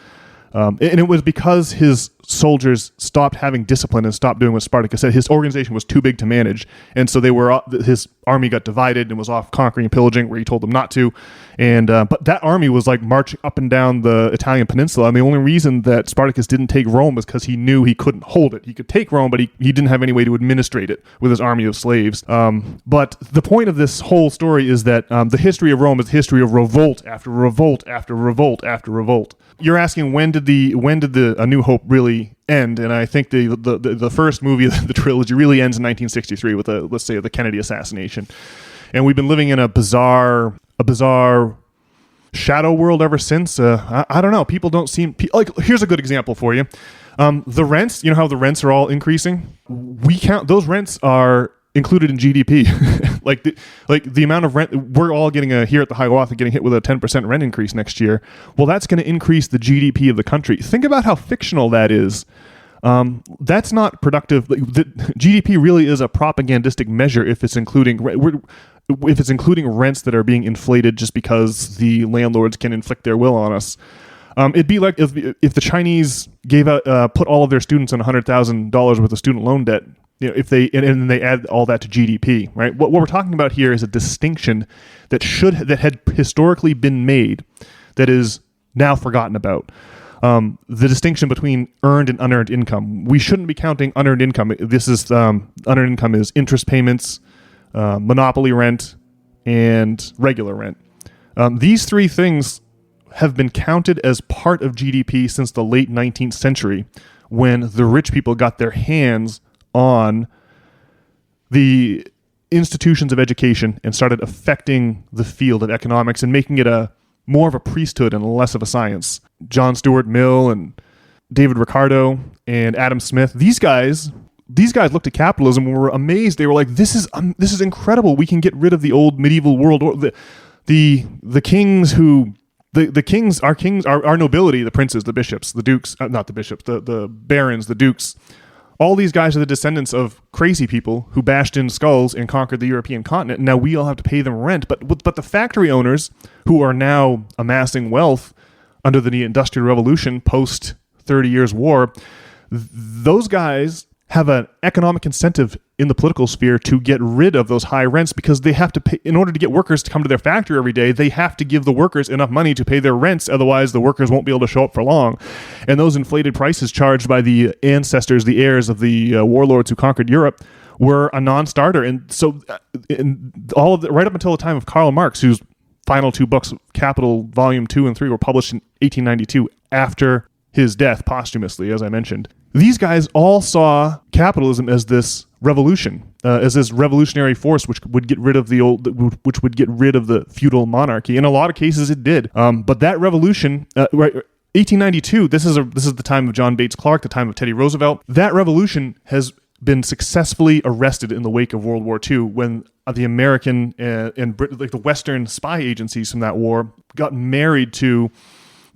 And it was because his soldiers stopped having discipline and stopped doing what Spartacus said. His organization was too big to manage, and so his army got divided and was off conquering and pillaging where he told them not to. And but that army was like marching up and down the Italian peninsula, and the only reason that Spartacus didn't take Rome was because he knew he couldn't hold it. He could take Rome, but he didn't have any way to administrate it with his army of slaves. But the point of this whole story is that the history of Rome is the history of revolt after revolt after revolt after revolt. You're asking when did A New Hope really end? And I think the first movie of the trilogy really ends in 1963 with the Kennedy assassination. And we've been living in a bizarre shadow world ever since. I don't know. People don't seem like. Here's a good example for you. The rents. You know how the rents are all increasing. We count those rents are included in GDP. like the amount of rent we're all getting here at the Hiawatha getting hit with a 10% rent increase next year. Well, that's going to increase the GDP of the country. Think about how fictional that is. That's not productive. The GDP really is a propagandistic measure if it's including rents that are being inflated just because the landlords can inflict their will on us. It'd be like if the Chinese gave out put all of their students on $100,000 worth of student loan debt. If they and they add all that to GDP, right? What we're talking about here is a distinction that had historically been made, that is now forgotten about. The distinction between earned and unearned income. We shouldn't be counting unearned income. This is unearned income is interest payments, monopoly rent, and regular rent. These 3 things have been counted as part of GDP since the late 19th century, when the rich people got their hands on the institutions of education and started affecting the field of economics and making it more of a priesthood and less of a science. John Stuart Mill and David Ricardo and Adam Smith, these guys looked at capitalism and were amazed. They were like, this is incredible. We can get rid of the old medieval world, or the kings who the kings, our nobility, the princes, the bishops, the dukes, not the bishops, the barons, the dukes. All these guys are the descendants of crazy people who bashed in skulls and conquered the European continent. And now we all have to pay them rent. But the factory owners who are now amassing wealth under the Industrial Revolution post 30 Years War, those guys have an economic incentive in the political sphere to get rid of those high rents, because they have to pay, in order to get workers to come to their factory every day, they have to give the workers enough money to pay their rents. Otherwise, the workers won't be able to show up for long. And those inflated prices charged by the ancestors, the heirs of the warlords who conquered Europe, were a non-starter. And so all of right up until the time of Karl Marx, whose final two books, Capital Volume 2 and 3, were published in 1892 after his death posthumously, as I mentioned. These guys all saw capitalism as this revolution, as this revolutionary force which would get rid of the feudal monarchy. In a lot of cases, it did. But that revolution, 1892. This is the time of John Bates Clark, the time of Teddy Roosevelt. That revolution has been successfully arrested in the wake of World War II, when the American and the Western spy agencies from that war got married to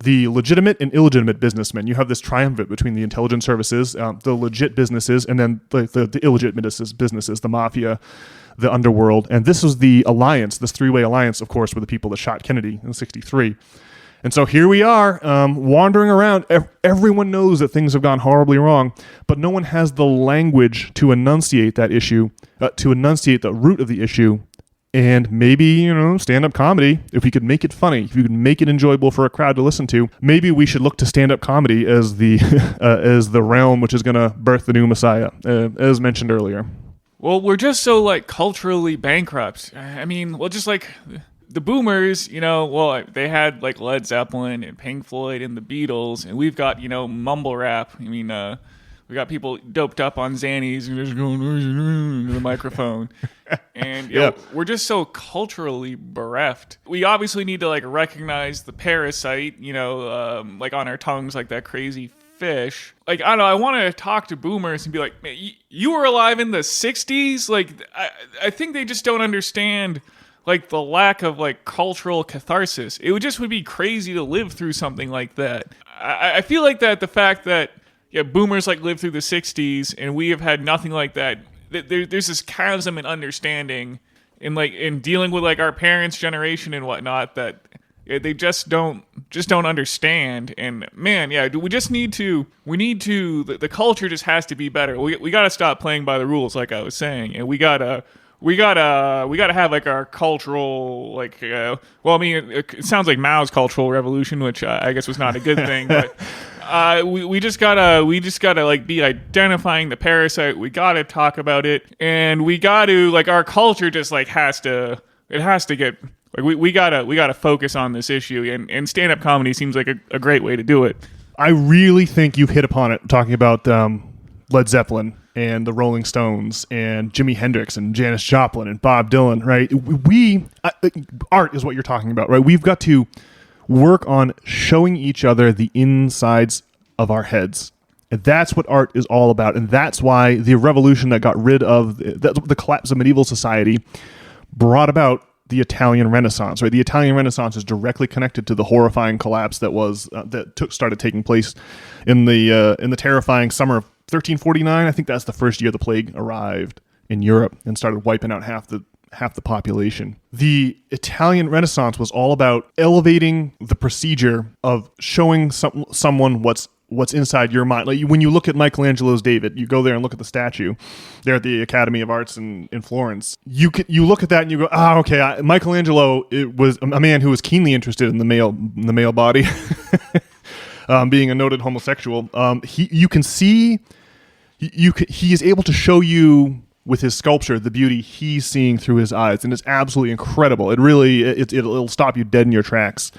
the legitimate and illegitimate businessmen. You have this triumvirate between the intelligence services, the legit businesses, and then the illegitimate businesses, the mafia, the underworld. And this was the alliance, this three-way alliance, of course, with the people that shot Kennedy in '63. And so here we are, wandering around. Everyone knows that things have gone horribly wrong, but no one has the language to enunciate that issue, to enunciate the root of the issue. And maybe, stand-up comedy, if we could make it funny, if you could make it enjoyable for a crowd to listen to, maybe we should look to stand-up comedy as the as the realm which is going to birth the new Messiah, as mentioned earlier. Well, we're just so, culturally bankrupt. I mean, just the boomers, they had, Led Zeppelin and Pink Floyd and the Beatles, and we've got, mumble rap. I mean, we got people doped up on Xannies and just going into the microphone. And we're just so culturally bereft. We obviously need to recognize the parasite, on our tongues, like that crazy fish. I don't know, I want to talk to boomers and be like, man, you were alive in the 60s? I think they just don't understand the lack of cultural catharsis. It would be crazy to live through something like that. I feel like that the fact that boomers lived through the 60s and we have had nothing like that. There's this chasm in understanding in dealing with our parents' generation and whatnot that they just don't understand. And man, we need to the culture just has to be better. We got to stop playing by the rules, like I was saying, and we gotta have our cultural it sounds like Mao's cultural revolution, which I guess was not a good thing, but we just gotta be identifying the parasite. We gotta talk about it, and we gotta our culture just has to get we gotta focus on this issue, and stand-up comedy seems like a great way to do it. I really think you've hit upon it, talking about Led Zeppelin and the Rolling Stones and Jimi Hendrix and Janis Joplin and Bob Dylan, right? Art is what you're talking about, right? We've got to work on showing each other the insides of our heads. And that's what art is all about. And that's why the revolution that got rid of the collapse of medieval society brought about the Italian Renaissance, right? The Italian Renaissance is directly connected to the horrifying collapse that started taking place in the terrifying summer of 1349. I think that's the first year the plague arrived in Europe and started wiping out half the population. The Italian Renaissance was all about elevating the procedure of showing someone what's inside your mind. When you look at Michelangelo's David, you go there and look at the statue there at the Academy of Arts in Florence. You look at that and you go, okay, Michelangelo, it was a man who was keenly interested in the male body, being a noted homosexual. He is able to show you with his sculpture the beauty he's seeing through his eyes, and it's absolutely incredible. It'll stop you dead in your tracks.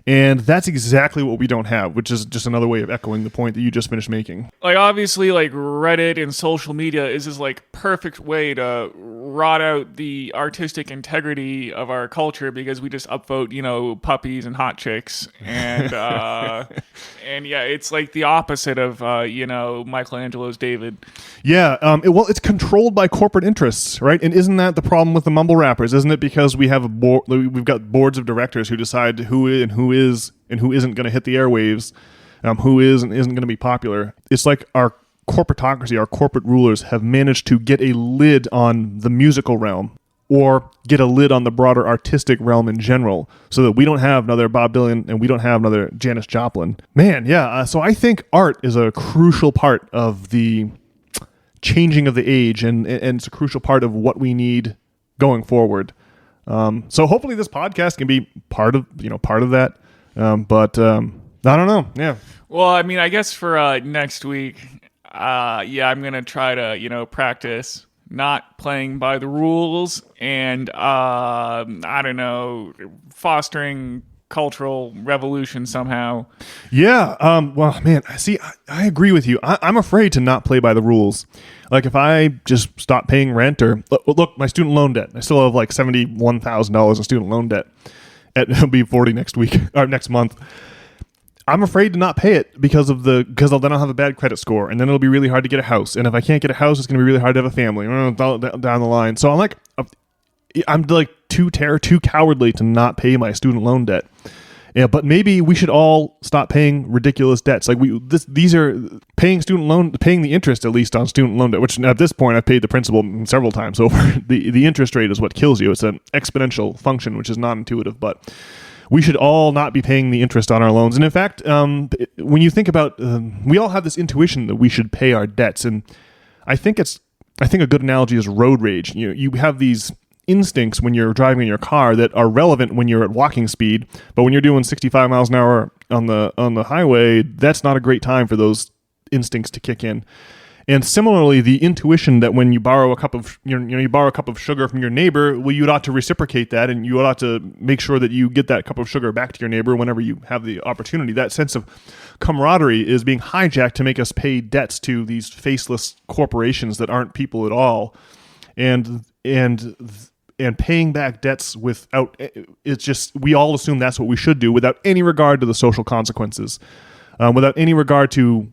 And that's exactly what we don't have, which is just another way of echoing the point that you just finished making. Like, obviously, like, Reddit and social media is this, like, perfect way to rot out the artistic integrity of our culture because we just upvote, puppies and hot chicks. And, and yeah, it's like the opposite of, Michelangelo's David. Yeah, it's controlled by corporate interests, right? And isn't that the problem with the mumble rappers? Isn't it because we've got boards of directors who decide who is and who isn't going to hit the airwaves, who is and isn't going to be popular? It's like our corporatocracy, our corporate rulers have managed to get a lid on the musical realm or get a lid on the broader artistic realm in general so that we don't have another Bob Dylan and we don't have another Janis Joplin. Man, yeah. So I think art is a crucial part of the changing of the age and it's a crucial part of what we need going forward. So hopefully this podcast can be part of that. But I don't know. Yeah. Well, I mean, I guess for next week, I'm going to try to, practice not playing by the rules and, I don't know, fostering cultural revolution somehow. Yeah. Well, man, see, I agree with you. I'm afraid to not play by the rules. Like if I just stop paying rent or look, my student loan debt, I still have like $71,000 in student loan debt. It'll be 40 next week or next month. I'm afraid to not pay it because then I'll have a bad credit score and then it'll be really hard to get a house. And if I can't get a house, it's going to be really hard to have a family down the line. So I'm like too cowardly to not pay my student loan debt. Yeah, but maybe we should all stop paying ridiculous debts. Like these are paying the interest at least on student loan debt, which at this point I've paid the principal several times over. The interest rate is what kills you. It's an exponential function, which is non-intuitive, but we should all not be paying the interest on our loans. And in fact, when you think about, we all have this intuition that we should pay our debts. And I think a good analogy is road rage. You have these instincts when you're driving in your car that are relevant when you're at walking speed, but when you're doing 65 miles an hour on the highway, that's not a great time for those instincts to kick in. And similarly, the intuition that when you borrow a cup of sugar from your neighbor, well, you ought to reciprocate that, and you ought to make sure that you get that cup of sugar back to your neighbor whenever you have the opportunity. That sense of camaraderie is being hijacked to make us pay debts to these faceless corporations that aren't people at all, and paying back debts without, it's just, we all assume that's what we should do without any regard to the social consequences, without any regard to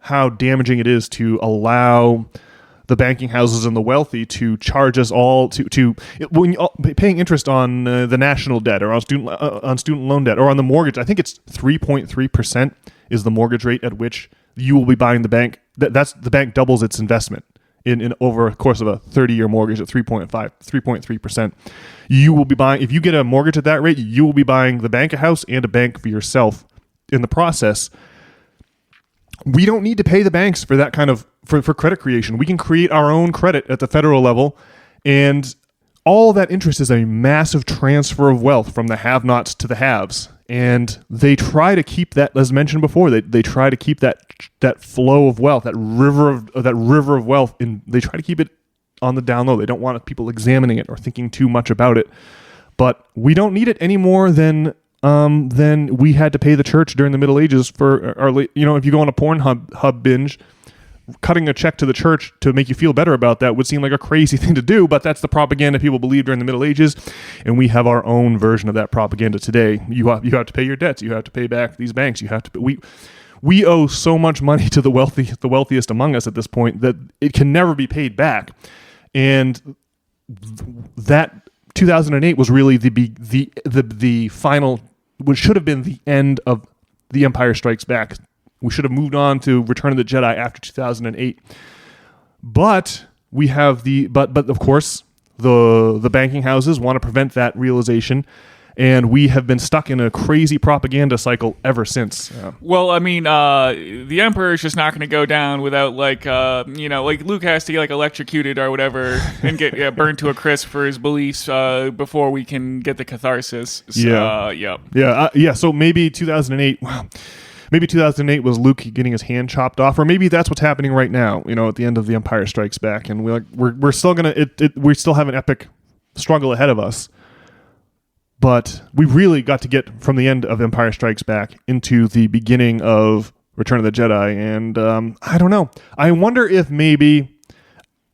how damaging it is to allow the banking houses and the wealthy to charge us all when paying interest on the national debt or on student loan debt or on the mortgage. I think it's 3.3% is the mortgage rate at which you will be buying the bank. That's the bank doubles its investment in over a course of a 30-year mortgage at 3.3%. You will be buying, if you get a mortgage at that rate, you will be buying the bank a house and a bank for yourself in the process. We don't need to pay the banks for that kind of for credit creation. We can create our own credit at the federal level, and all that interest is a massive transfer of wealth from the have-nots to the haves. And they try to keep that, as mentioned before, they try to keep that flow of wealth, that river of wealth, and they try to keep it on the down low. They don't want people examining it or thinking too much about it. But we don't need it any more than we had to pay the church during the Middle Ages for our, if you go on a Pornhub binge, cutting a check to the church to make you feel better about that would seem like a crazy thing to do, but that's the propaganda people believed during the Middle Ages, and we have our own version of that propaganda today. You have to pay your debts. You have to pay back these banks. You have to. We owe so much money to the wealthiest among us at this point that it can never be paid back, and that 2008 was really the final, which should have been the end of The Empire Strikes Back. We should have moved on to Return of the Jedi after 2008. But we have but of course the banking houses want to prevent that realization, and we have been stuck in a crazy propaganda cycle ever since. Well, I mean, the Emperor is just not going to go down without like Luke has to get electrocuted or whatever and get burned to a crisp for his beliefs before we can get the catharsis. So, So maybe 2008. Wow. Maybe 2008 was Luke getting his hand chopped off, or maybe that's what's happening right now. At the end of The Empire Strikes Back, and we still have an epic struggle ahead of us. But we really got to get from the end of Empire Strikes Back into the beginning of Return of the Jedi. And I don't know. I wonder if maybe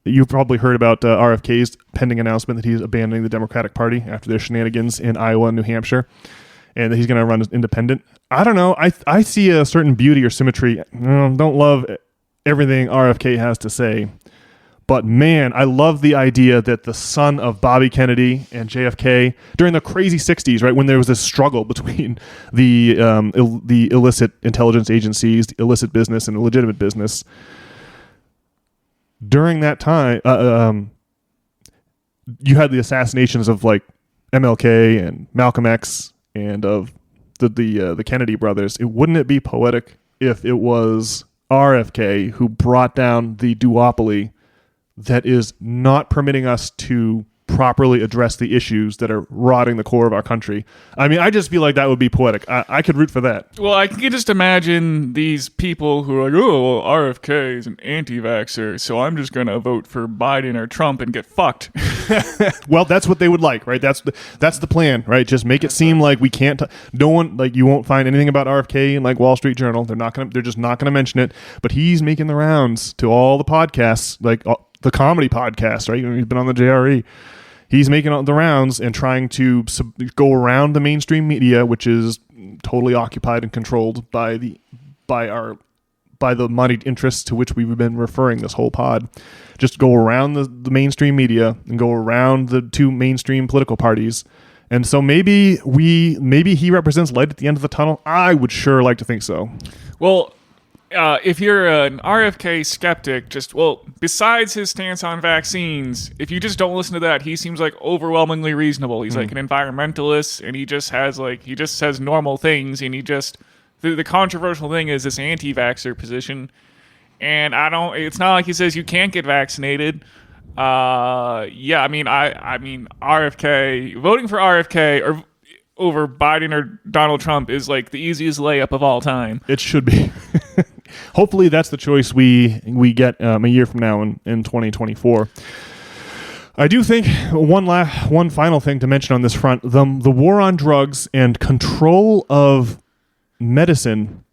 you've probably heard about RFK's pending announcement that he's abandoning the Democratic Party after their shenanigans in Iowa and New Hampshire, and that he's going to run as independent. I don't know. I see a certain beauty or symmetry. Don't love everything RFK has to say. But man, I love the idea that the son of Bobby Kennedy and JFK during the crazy 60s, right, when there was this struggle between the illicit intelligence agencies, the illicit business, and the legitimate business. During that time, you had the assassinations of like MLK and Malcolm X and of the Kennedy brothers. Wouldn't it be poetic if it was RFK who brought down the duopoly that is not permitting us to properly address the issues that are rotting the core of our country? I mean, I just feel like that would be poetic. I could root for that. Well, I can just imagine these people who are like, oh, well, RFK is an anti-vaxxer, so I'm just going to vote for Biden or Trump and get fucked. Well, that's what they would like, right? That's the plan, right? Just make it seem like we can't. No one, like, you won't find anything about RFK in like Wall Street Journal. They're just not gonna mention it. But he's making the rounds to all the podcasts, like the comedy podcasts, right? He's been on the JRE. He's making the rounds and trying to go around the mainstream media, which is totally occupied and controlled by the moneyed interests to which we've been referring this whole pod. Just go around the mainstream media and go around the two mainstream political parties. And so maybe he represents light at the end of the tunnel. I would sure like to think so. Well, if you're an RFK skeptic, besides his stance on vaccines, if you just don't listen to that, he seems like overwhelmingly reasonable. He's like an environmentalist, and he just says normal things, and the controversial thing is this anti-vaxxer position. And it's not like he says you can't get vaccinated. I mean RFK, voting for RFK or over Biden or Donald Trump is like the easiest layup of all time. It should be. Hopefully that's the choice we get a year from now in 2024. I do think one final thing to mention on this front, the war on drugs and control of medicine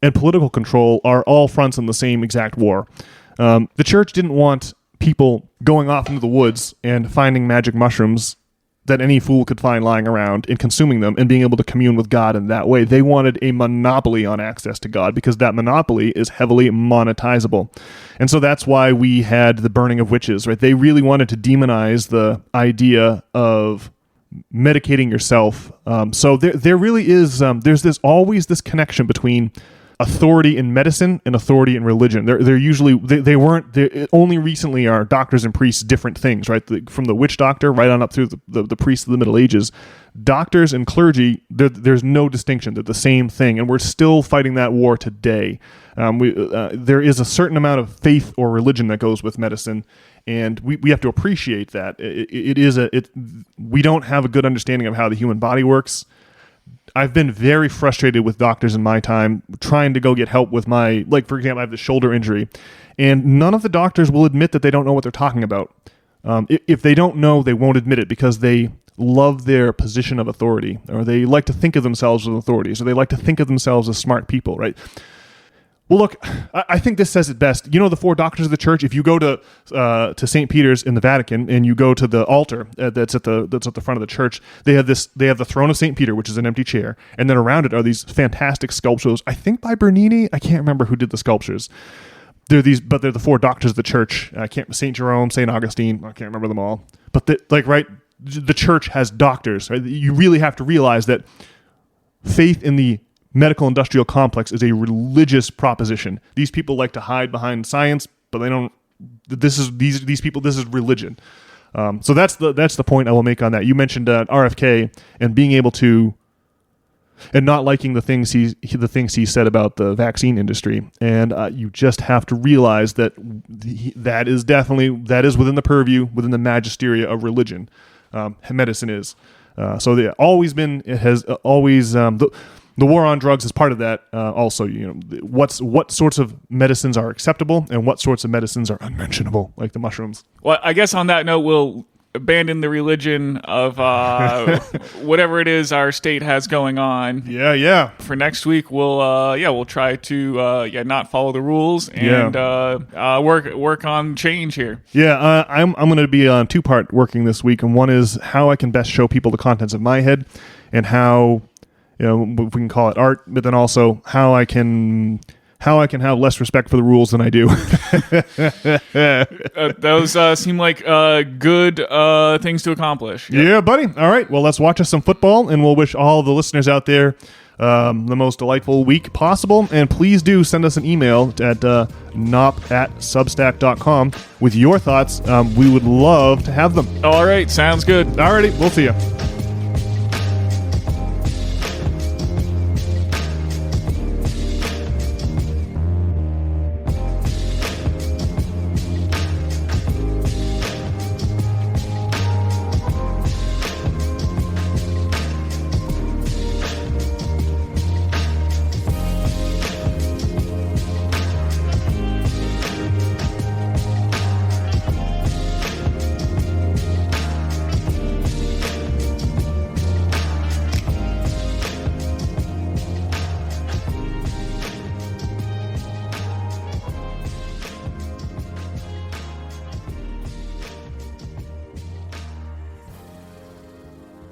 and political control are all fronts in the same exact war. The church didn't want people going off into the woods and finding magic mushrooms that any fool could find lying around and consuming them and being able to commune with God in that way. They wanted a monopoly on access to God because that monopoly is heavily monetizable. And so that's why we had the burning of witches, right? They really wanted to demonize the idea of medicating yourself. So there really is, there's always this connection between authority in medicine and authority in religion. They're usually only recently are doctors and priests different things, right? From the witch doctor right on up through the priests of the Middle Ages, doctors and clergy, there's no distinction. They're the same thing, and we're still fighting that war today. There is a certain amount of faith or religion that goes with medicine, and we have to appreciate that. We don't have a good understanding of how the human body works. I've been very frustrated with doctors in my time trying to go get help with my, like, for example, I have this shoulder injury, and none of the doctors will admit that they don't know what they're talking about. If they don't know, they won't admit it because they love their position of authority, or they like to think of themselves as authorities, or they like to think of themselves as smart people, right? Well, look, I think this says it best. You know, the four doctors of the church. If you go to St. Peter's in the Vatican and you go to the altar that's at the front of the church, they have the throne of St. Peter, which is an empty chair, and then around it are these fantastic sculptures. I think by Bernini. I can't remember who did the sculptures. They're the four doctors of the church. St. Jerome, St. Augustine. I can't remember them all. But the church has doctors. Right? You really have to realize that faith in the medical industrial complex is a religious proposition. These people like to hide behind science, but they don't. These people. This is religion. So that's the point I will make on that. You mentioned RFK and being able to, and not liking the things he said about the vaccine industry, and you just have to realize that that is within the purview, within the magisteria of religion. Medicine is. So it has always. The war on drugs is part of that. Also, what sorts of medicines are acceptable and what sorts of medicines are unmentionable, like the mushrooms. Well, I guess on that note, we'll abandon the religion of whatever it is our state has going on. Yeah. For next week, we'll try to not follow the rules and work on change here. Yeah, I'm going to be on two-part working this week, and one is how I can best show people the contents of my head, and how, we can call it art, but then also how I can have less respect for the rules than I do. Those seem like good things to accomplish. Yep. Yeah, buddy. All right. Well, let's watch us some football, and we'll wish all the listeners out there the most delightful week possible. And please do send us an email at nop@substack.com with your thoughts. We would love to have them. All right. Sounds good. All righty. We'll see you.